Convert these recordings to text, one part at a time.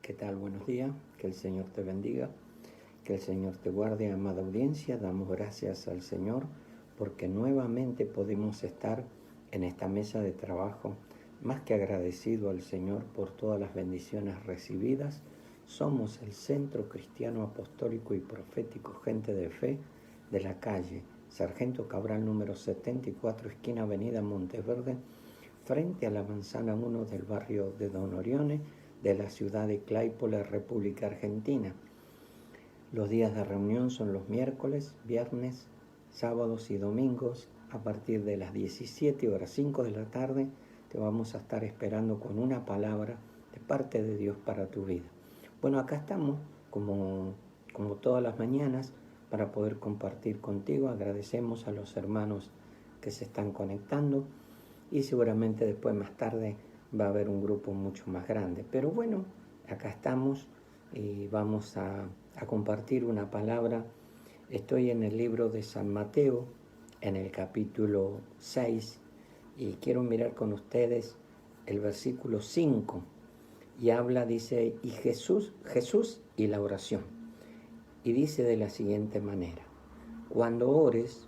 ¿Qué tal? Buenos días, que el Señor te bendiga, que el Señor te guarde, amada audiencia. Damos gracias al Señor porque nuevamente podemos estar en esta mesa de trabajo, más que agradecido al Señor por todas las bendiciones recibidas. Somos el Centro Cristiano Apostólico y Profético Gente de Fe de la calle Sargento Cabral número 74, esquina Avenida Monteverde, frente a la manzana 1 del barrio de Don Orione, de la ciudad de Claypole, República Argentina. Los días de reunión son los miércoles, viernes, sábados y domingos. A partir de las 17 horas 5 de la tarde te vamos a estar esperando con una palabra de parte de Dios para tu vida. Bueno, acá estamos como todas las mañanas para poder compartir contigo. Agradecemos a los hermanos que se están conectando y seguramente después más tarde va a haber un grupo mucho más grande. Pero bueno, acá estamos y vamos a compartir una palabra. Estoy en el libro de San Mateo, en el capítulo 6, y quiero mirar con ustedes el versículo 5, y dice, y Jesús y la oración. Y dice de la siguiente manera: cuando ores,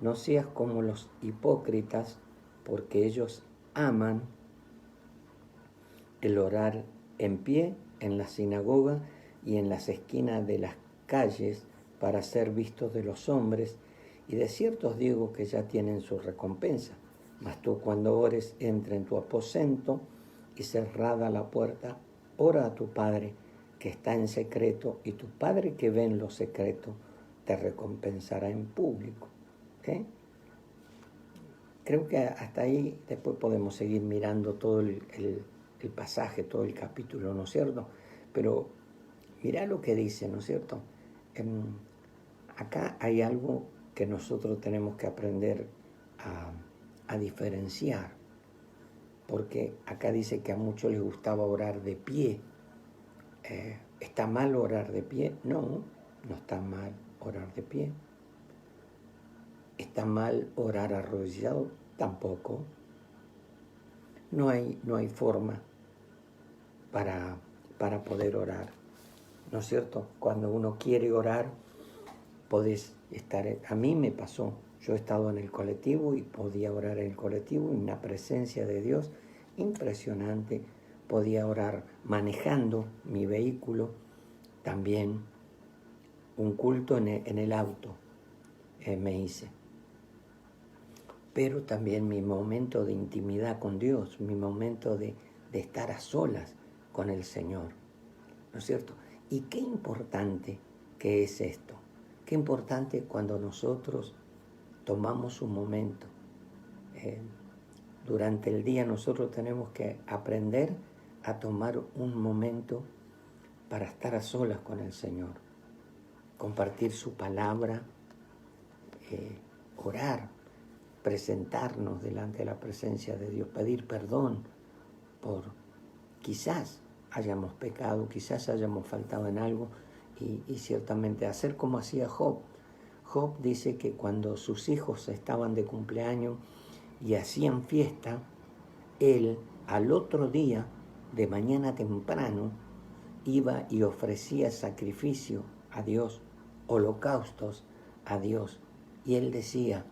no seas como los hipócritas, porque ellos aman el orar en pie en la sinagoga y en las esquinas de las calles para ser vistos de los hombres, y de cierto os digo que ya tienen su recompensa. Mas tú, cuando ores, entra en tu aposento y cerrada la puerta, ora a tu Padre que está en secreto, y tu Padre que ve en lo secreto te recompensará en público. ¿Okay? Creo que hasta ahí después podemos seguir mirando todo el pasaje, todo el capítulo, ¿no es cierto? Pero mirá lo que dice, ¿no es cierto? Acá hay algo que nosotros tenemos que aprender a diferenciar, porque acá dice que a muchos les gustaba orar de pie. ¿Está mal orar de pie? No, no está mal orar de pie. ¿Está mal orar arrodillado? Tampoco. No hay forma para poder orar, ¿no es cierto? Cuando uno quiere orar, podés estar. A mí me pasó, yo he estado en el colectivo y podía orar en el colectivo, en una presencia de Dios impresionante. Podía orar manejando mi vehículo, también un culto en el auto me hice. Pero también mi momento de intimidad con Dios, mi momento de estar a solas con el Señor, ¿no es cierto? Y qué importante que es esto, qué importante cuando nosotros tomamos un momento. Durante el día nosotros tenemos que aprender a tomar un momento para estar a solas con el Señor, compartir su palabra, orar, presentarnos delante de la presencia de Dios, pedir perdón por quizás hayamos pecado, quizás hayamos faltado en algo, y ciertamente hacer como hacía Job. Job dice que cuando sus hijos estaban de cumpleaños y hacían fiesta, él al otro día, de mañana temprano, iba y ofrecía sacrificio a Dios, holocaustos a Dios, y él decía,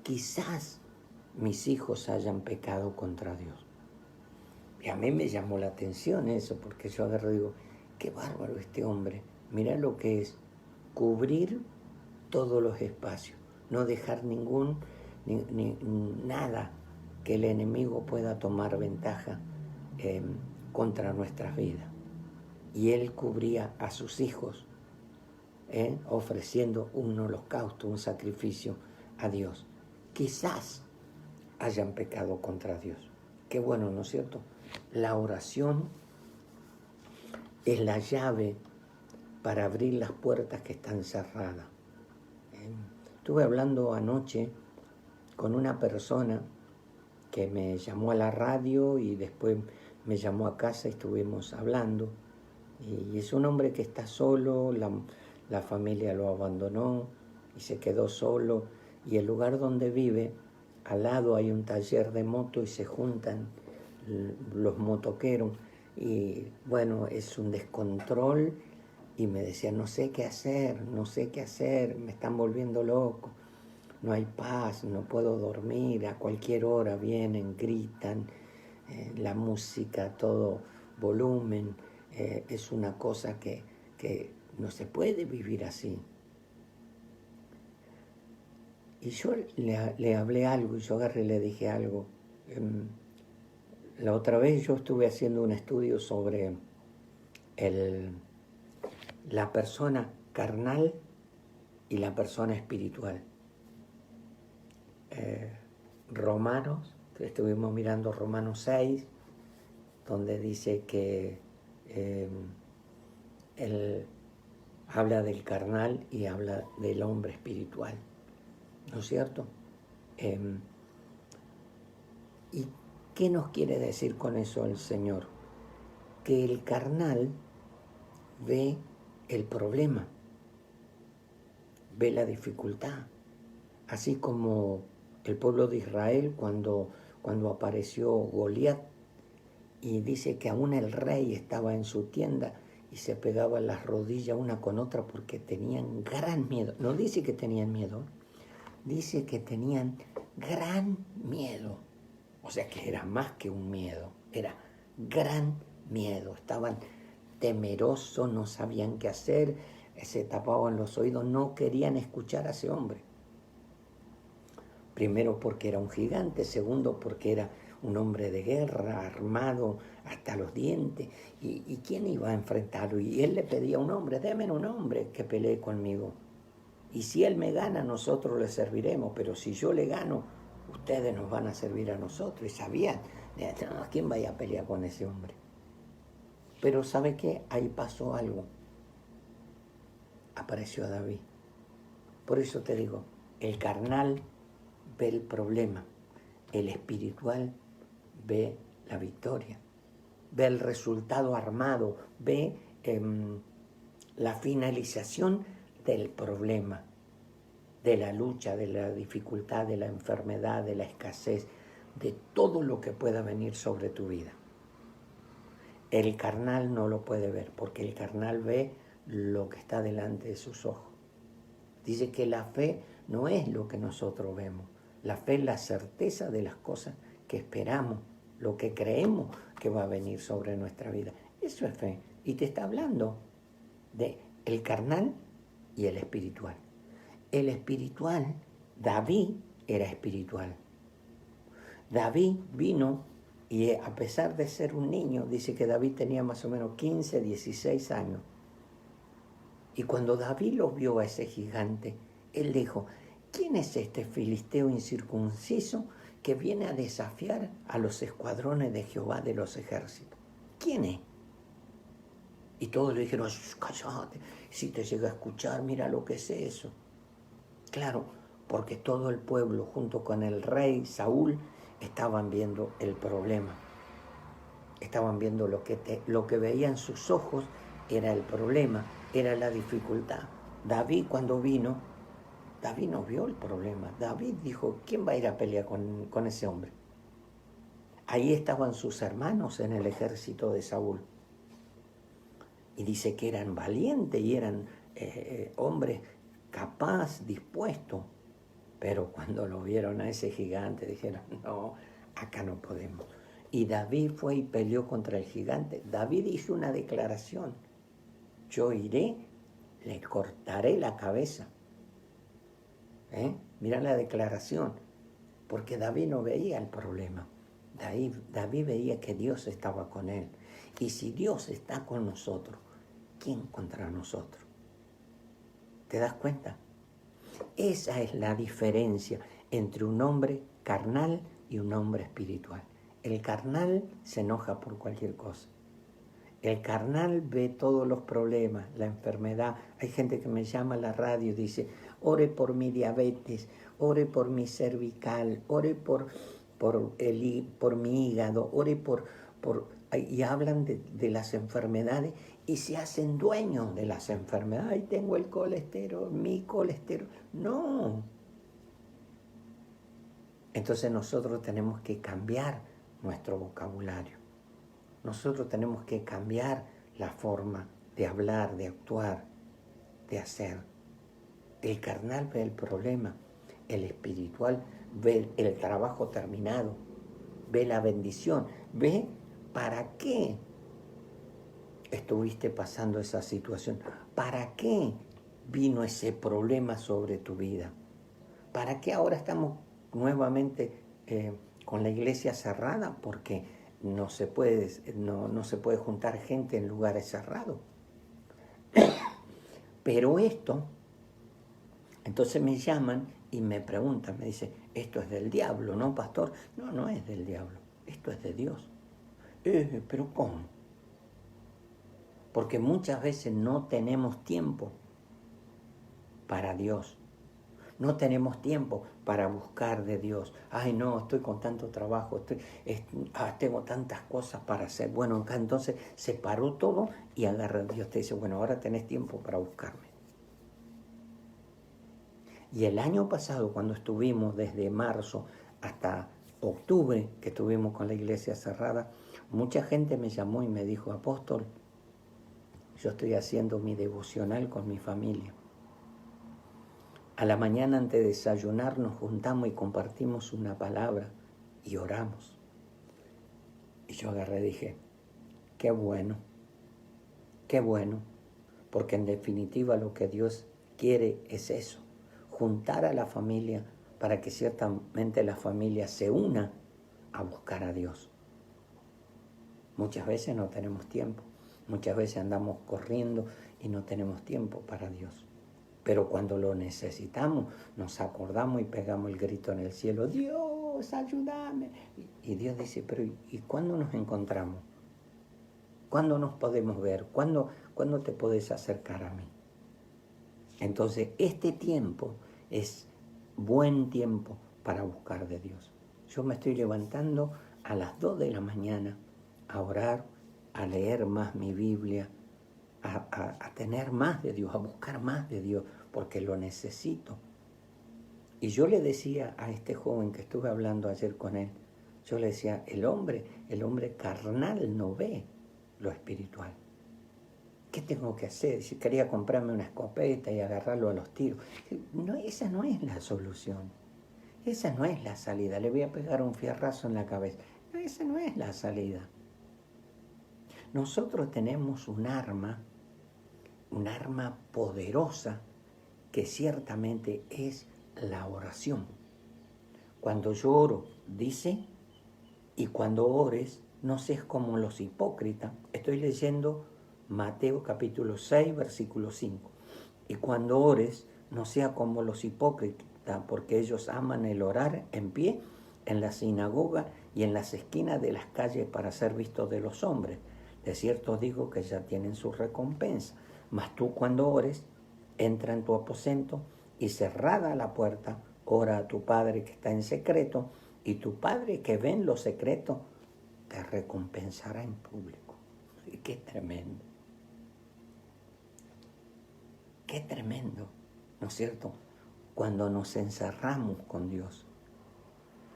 quizás mis hijos hayan pecado contra Dios. Y a mí me llamó la atención eso, porque yo agarro y digo, qué bárbaro este hombre. Mirá lo que es cubrir todos los espacios, no dejar nada que el enemigo pueda tomar ventaja contra nuestras vidas. Y él cubría a sus hijos, ofreciendo un holocausto, un sacrificio a Dios. Quizás hayan pecado contra Dios. Qué bueno, ¿no es cierto? La oración es la llave para abrir las puertas que están cerradas. Estuve hablando anoche con una persona que me llamó a la radio y después me llamó a casa y estuvimos hablando. Y es un hombre que está solo, la familia lo abandonó y se quedó solo. Y el lugar donde vive, al lado hay un taller de moto y se juntan los motoqueros y bueno, es un descontrol y me decía, no sé qué hacer, me están volviendo loco, no hay paz, no puedo dormir, a cualquier hora vienen, gritan, la música, todo volumen, es una cosa que no se puede vivir así. Y yo le hablé algo y yo agarré y le dije algo. La otra vez yo estuve haciendo un estudio sobre la persona carnal y la persona espiritual. Romanos, estuvimos mirando Romanos 6, donde dice que él habla del carnal y habla del hombre espiritual, ¿no es cierto? ¿Y qué nos quiere decir con eso el Señor? Que el carnal ve el problema, ve la dificultad, así como el pueblo de Israel cuando apareció Goliat y dice que aún el rey estaba en su tienda y se pegaba las rodillas una con otra porque tenían gran miedo. No dice que tenían miedo, dice que tenían gran miedo. O sea que era más que un miedo, era gran miedo. Estaban temerosos, no sabían qué hacer, se tapaban los oídos, no querían escuchar a ese hombre. Primero porque era un gigante, segundo porque era un hombre de guerra, armado hasta los dientes. ¿Y quién iba a enfrentarlo? Y él le pedía a un hombre, déme un hombre que pelee conmigo. Y si él me gana, nosotros le serviremos, pero si yo le gano, ustedes nos van a servir a nosotros. Y sabían, no, ¿quién vaya a pelear con ese hombre? Pero ¿sabe qué? Ahí pasó algo. Apareció David. Por eso te digo, el carnal ve el problema, el espiritual ve la victoria, ve el resultado armado, ve la finalización del problema, de la lucha, de la dificultad, de la enfermedad, de la escasez, de todo lo que pueda venir sobre tu vida. El carnal no lo puede ver, porque el carnal ve lo que está delante de sus ojos. Dice que la fe no es lo que nosotros vemos. La fe es la certeza de las cosas que esperamos, lo que creemos que va a venir sobre nuestra vida. Eso es fe. Y te está hablando de el carnal y el espiritual. El espiritual, David era espiritual. David vino y a pesar de ser un niño, dice que David tenía más o menos 15, 16 años. Y cuando David lo vio a ese gigante, él dijo, ¿quién es este filisteo incircunciso que viene a desafiar a los escuadrones de Jehová de los ejércitos? ¿Quién es? Y todos le dijeron, cállate, si te llega a escuchar, mira lo que es eso. Claro, porque todo el pueblo junto con el rey Saúl estaban viendo el problema. Estaban viendo lo que veían sus ojos era el problema, era la dificultad. David cuando vino, David no vio el problema. David dijo, ¿quién va a ir a pelear con ese hombre? Ahí estaban sus hermanos en el ejército de Saúl. Y dice que eran valientes y eran hombres capaz, dispuestos. Pero cuando lo vieron a ese gigante, dijeron, no, acá no podemos. Y David fue y peleó contra el gigante. David hizo una declaración. Yo iré, le cortaré la cabeza. Mira la declaración. Porque David no veía el problema. David veía que Dios estaba con él. Y si Dios está con nosotros, ¿quién contra nosotros? ¿Te das cuenta? Esa es la diferencia entre un hombre carnal y un hombre espiritual. El carnal se enoja por cualquier cosa. El carnal ve todos los problemas, la enfermedad. Hay gente que me llama a la radio y dice, ore por mi diabetes, ore por mi cervical, ore por mi hígado, ore y hablan de las enfermedades y se hacen dueños de las enfermedades. Ay, tengo el colesterol, mi colesterol. No. Entonces nosotros tenemos que cambiar nuestro vocabulario. Nosotros tenemos que cambiar la forma de hablar, de actuar, de hacer. El carnal ve el problema, el espiritual ve el trabajo terminado, ve la bendición, ve para qué estuviste pasando esa situación, para qué vino ese problema sobre tu vida, para qué ahora estamos nuevamente con la iglesia cerrada, porque no se puede juntar gente en lugares cerrados. Pero esto, entonces me llaman y me preguntan, me dicen, esto es del diablo, ¿no, pastor? No, no es del diablo, esto es de Dios. ¿Pero cómo? Porque muchas veces no tenemos tiempo para Dios. No tenemos tiempo para buscar de Dios. Ay, no, estoy con tanto trabajo, tengo tantas cosas para hacer. Bueno, entonces se paró todo y agarra a Dios. Te dice, bueno, ahora tenés tiempo para buscarme. Y el año pasado, cuando estuvimos desde marzo hasta octubre, que estuvimos con la iglesia cerrada, mucha gente me llamó y me dijo, apóstol, yo estoy haciendo mi devocional con mi familia. A la mañana antes de desayunar nos juntamos y compartimos una palabra y oramos. Y yo agarré y dije, qué bueno, porque en definitiva lo que Dios quiere es eso, juntar a la familia para que ciertamente la familia se una a buscar a Dios. Muchas veces no tenemos tiempo, muchas veces andamos corriendo y no tenemos tiempo para Dios. Pero cuando lo necesitamos, nos acordamos y pegamos el grito en el cielo, Dios, ayúdame. Y Dios dice, pero ¿y cuándo nos encontramos? ¿Cuándo nos podemos ver? ¿Cuándo te podés acercar a mí? Entonces, este tiempo es buen tiempo para buscar de Dios. Yo me estoy levantando a las 2 de la mañana a orar, a leer más mi Biblia, a tener más de Dios, a buscar más de Dios, porque lo necesito. Y yo le decía a este joven que estuve hablando ayer con él, yo le decía, el hombre carnal no ve lo espiritual. ¿Qué tengo que hacer? Si quería comprarme una escopeta y agarrarlo a los tiros. No, esa no es la solución. Esa no es la salida. Le voy a pegar un fierrazo en la cabeza. No, esa no es la salida. Nosotros tenemos un arma poderosa que ciertamente es la oración. Cuando yo oro, dice, y cuando ores, no seas como los hipócritas. Estoy leyendo Mateo capítulo 6, versículo 5. Y cuando ores, no seas como los hipócritas, porque ellos aman el orar en pie en la sinagoga y en las esquinas de las calles para ser vistos de los hombres. De cierto os digo que ya tienen su recompensa. Mas tú cuando ores, entra en tu aposento y cerrada la puerta, ora a tu Padre que está en secreto, y tu Padre que ve en lo secreto te recompensará en público. Y qué tremendo. Qué tremendo, ¿no es cierto? Cuando nos encerramos con Dios,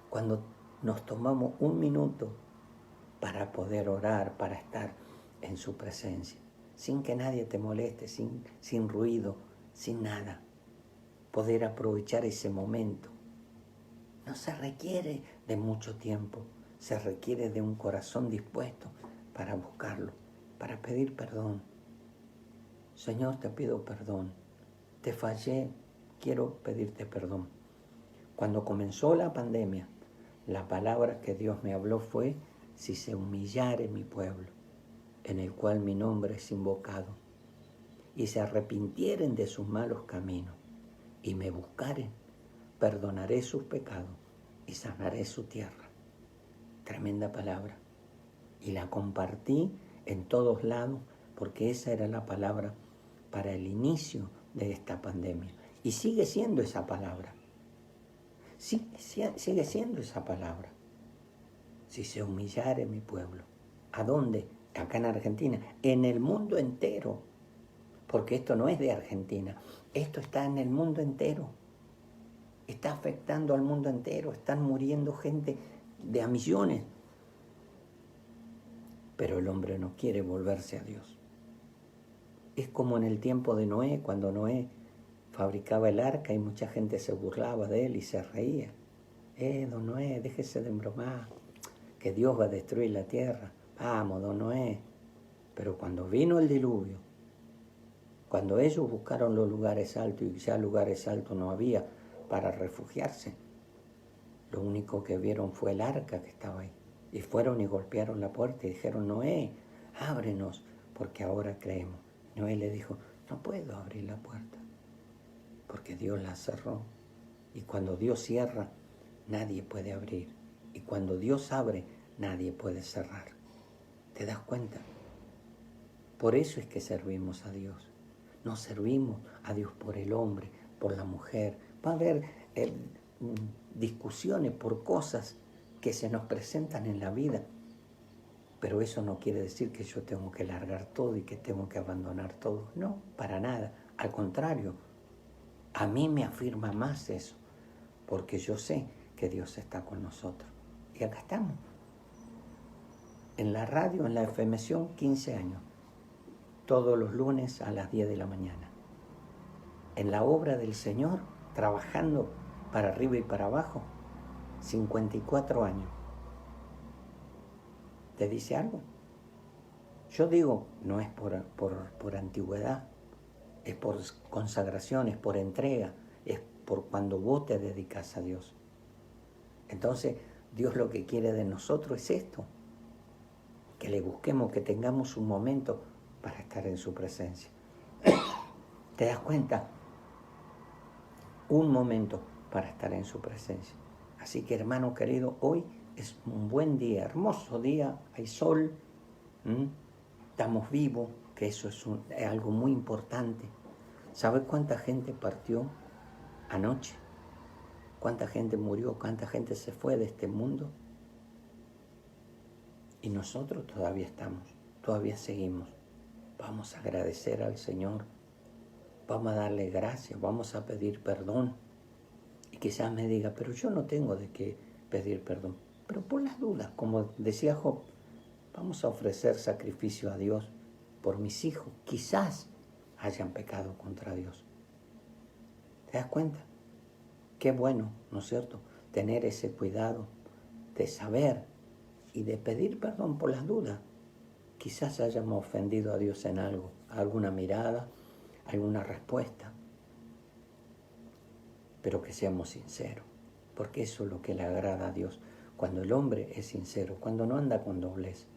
cuando nos tomamos un minuto para poder orar, para estar en su presencia, sin que nadie te moleste, sin ruido, sin nada. Poder aprovechar ese momento. No se requiere de mucho tiempo, se requiere de un corazón dispuesto para buscarlo, para pedir perdón. Señor, te pido perdón, te fallé, quiero pedirte perdón. Cuando comenzó la pandemia, la palabra que Dios me habló fue, si se humillare mi pueblo, en el cual mi nombre es invocado, y se arrepintieren de sus malos caminos, y me buscaren, perdonaré sus pecados y sanaré su tierra. Tremenda palabra. Y la compartí en todos lados porque esa era la palabra para el inicio de esta pandemia. Y sigue siendo esa palabra. Sigue siendo esa palabra. Si se humillare mi pueblo. ¿A dónde? Acá en Argentina. En el mundo entero. Porque esto no es de Argentina. Esto está en el mundo entero. Está afectando al mundo entero. Están muriendo gente de a millones. pero el hombre no quiere volverse a Dios. Es como en el tiempo de Noé, cuando Noé fabricaba el arca y mucha gente se burlaba de él y se reía. Don Noé, déjese de embromar, que Dios va a destruir la tierra. Vamos, don Noé. Pero cuando vino el diluvio, cuando ellos buscaron los lugares altos y ya lugares altos no había para refugiarse, lo único que vieron fue el arca que estaba ahí. Y fueron y golpearon la puerta y dijeron, Noé, ábrenos, porque ahora creemos. Noé le dijo, no puedo abrir la puerta, porque Dios la cerró. Y cuando Dios cierra, nadie puede abrir. Y cuando Dios abre, nadie puede cerrar. ¿Te das cuenta? Por eso es que servimos a Dios. No servimos a Dios por el hombre, por la mujer. Va a haber discusiones por cosas que se nos presentan en la vida. Pero eso no quiere decir que yo tengo que largar todo y que tengo que abandonar todo. No, para nada. Al contrario, a mí me afirma más eso, porque yo sé que Dios está con nosotros. Y acá estamos. En la radio, en la FM, 15 años. Todos los lunes a las 10 de la mañana. En la obra del Señor, trabajando para arriba y para abajo, 54 años. ¿Te dice algo? Yo digo, no es por antigüedad, es por consagración, es por entrega, es por cuando vos te dedicas a Dios. Entonces, Dios lo que quiere de nosotros es esto, que le busquemos, que tengamos un momento para estar en su presencia. ¿Te das cuenta? Un momento para estar en su presencia. Así que, hermano querido, hoy es un buen día, hermoso día, hay sol, estamos vivos, que eso es algo muy importante. ¿Sabes cuánta gente partió anoche? ¿Cuánta gente murió? ¿Cuánta gente se fue de este mundo? Y nosotros todavía estamos, todavía seguimos. Vamos a agradecer al Señor, vamos a darle gracias, vamos a pedir perdón. Y quizás me diga, pero yo no tengo de qué pedir perdón. Pero por las dudas, como decía Job, vamos a ofrecer sacrificio a Dios por mis hijos. Quizás hayan pecado contra Dios. ¿Te das cuenta? Qué bueno, ¿no es cierto? Tener ese cuidado de saber y de pedir perdón por las dudas. Quizás hayamos ofendido a Dios en algo, alguna mirada, alguna respuesta. Pero que seamos sinceros, porque eso es lo que le agrada a Dios. Cuando el hombre es sincero, cuando no anda con doblez.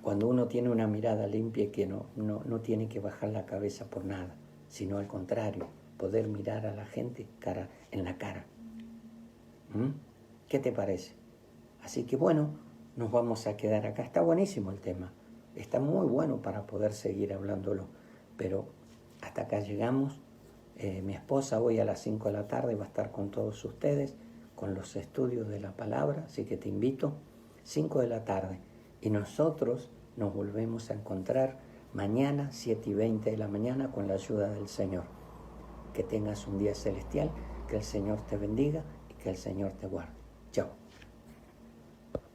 Cuando uno tiene una mirada limpia y que no tiene que bajar la cabeza por nada, sino al contrario, poder mirar a la gente en la cara. ¿Qué te parece? Así que bueno, nos vamos a quedar acá. Está buenísimo el tema. Está muy bueno para poder seguir hablándolo. Pero hasta acá llegamos. Mi esposa hoy a las 5 de la tarde va a estar con todos ustedes, con los estudios de la palabra. Así que te invito, 5 de la tarde. Y nosotros nos volvemos a encontrar mañana, 7:20 de la mañana, con la ayuda del Señor. Que tengas un día celestial, que el Señor te bendiga y que el Señor te guarde.